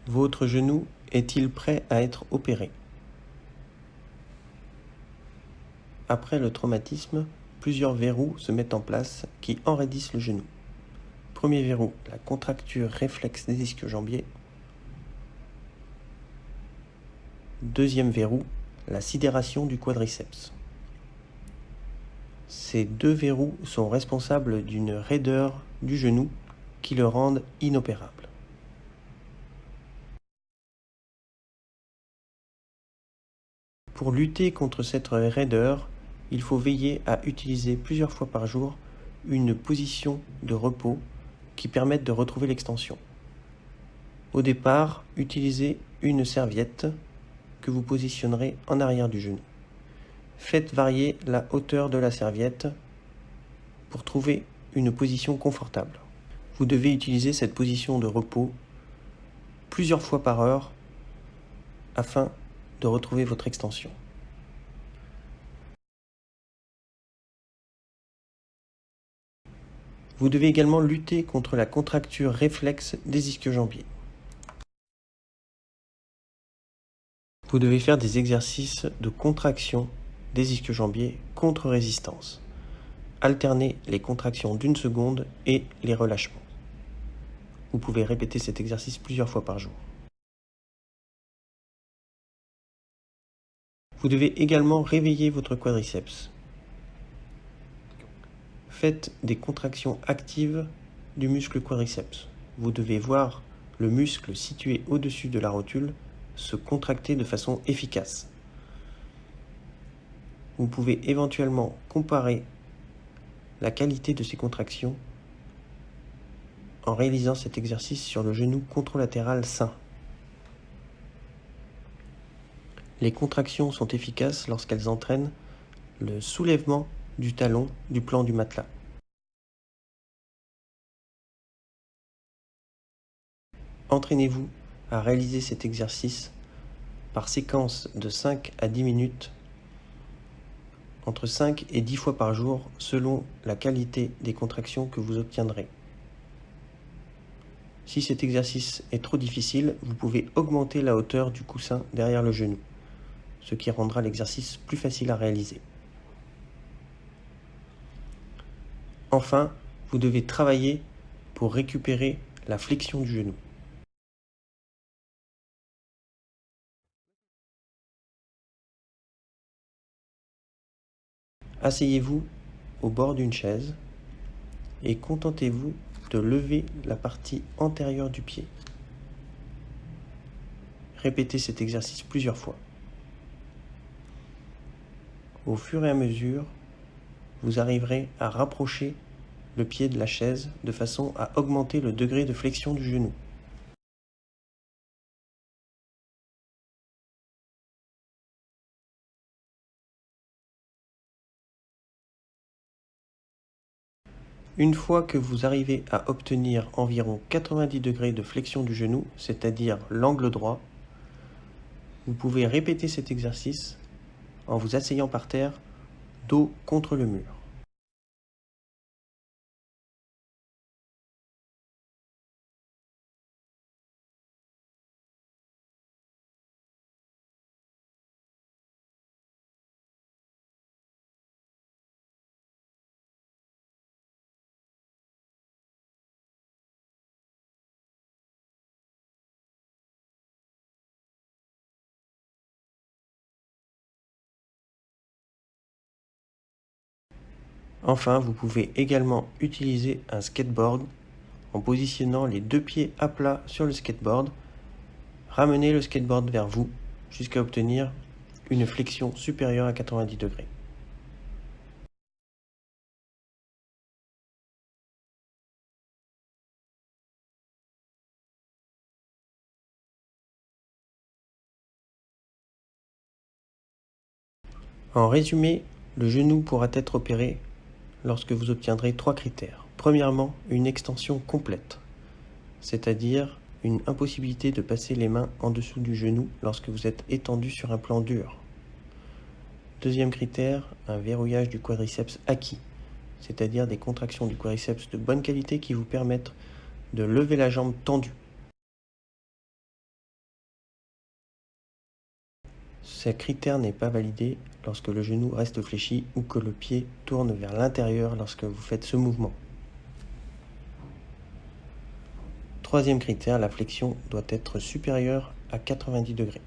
Votre genou est-il prêt à être opéré? Après le traumatisme, plusieurs verrous se mettent en place qui enraidissent le genou. Premier verrou, la contracture réflexe des ischio-jambiers. Deuxième verrou, la sidération du quadriceps. Ces deux verrous sont responsables d'une raideur du genou qui le rendent inopérable. Pour lutter contre cette raideur, il faut veiller à utiliser plusieurs fois par jour une position de repos qui permette de retrouver l'extension. Au départ, utilisez une serviette que vous positionnerez en arrière du genou. Faites varier la hauteur de la serviette pour trouver une position confortable. Vous devez utiliser cette position de repos plusieurs fois par heure afin de retrouver votre extension. Vous devez également lutter contre la contracture réflexe des ischio-jambiers. Vous devez faire des exercices de contraction des ischio-jambiers contre résistance. Alternez les contractions d'1 seconde et les relâchements. Vous pouvez répéter cet exercice plusieurs fois par jour. Vous devez également réveiller votre quadriceps. Faites des contractions actives du muscle quadriceps. Vous devez voir le muscle situé au-dessus de la rotule se contracter de façon efficace. Vous pouvez éventuellement comparer la qualité de ces contractions en réalisant cet exercice sur le genou contralatéral sain. Les contractions sont efficaces lorsqu'elles entraînent le soulèvement du talon du plan du matelas. Entraînez-vous à réaliser cet exercice par séquence de 5 à 10 minutes, entre 5 et 10 fois par jour, selon la qualité des contractions que vous obtiendrez. Si cet exercice est trop difficile, vous pouvez augmenter la hauteur du coussin derrière le genou, ce qui rendra l'exercice plus facile à réaliser. Enfin, vous devez travailler pour récupérer la flexion du genou. Asseyez-vous au bord d'une chaise et contentez-vous de lever la partie antérieure du pied. Répétez cet exercice plusieurs fois. Au fur et à mesure, vous arriverez à rapprocher le pied de la chaise de façon à augmenter le degré de flexion du genou. Une fois que vous arrivez à obtenir environ 90 degrés de flexion du genou, c'est-à-dire l'angle droit, vous pouvez répéter cet exercice en vous asseyant par terre, dos contre le mur. Enfin, vous pouvez également utiliser un skateboard en positionnant les deux pieds à plat sur le skateboard. Ramenez le skateboard vers vous jusqu'à obtenir une flexion supérieure à 90 degrés. En résumé, le genou pourra être opéré lorsque vous obtiendrez 3 critères. Premièrement, une extension complète, c'est-à-dire une impossibilité de passer les mains en dessous du genou lorsque vous êtes étendu sur un plan dur. Deuxième critère, un verrouillage du quadriceps acquis, c'est-à-dire des contractions du quadriceps de bonne qualité qui vous permettent de lever la jambe tendue. Ce critère n'est pas validé lorsque le genou reste fléchi ou que le pied tourne vers l'intérieur lorsque vous faites ce mouvement. Troisième critère, la flexion doit être supérieure à 90 degrés.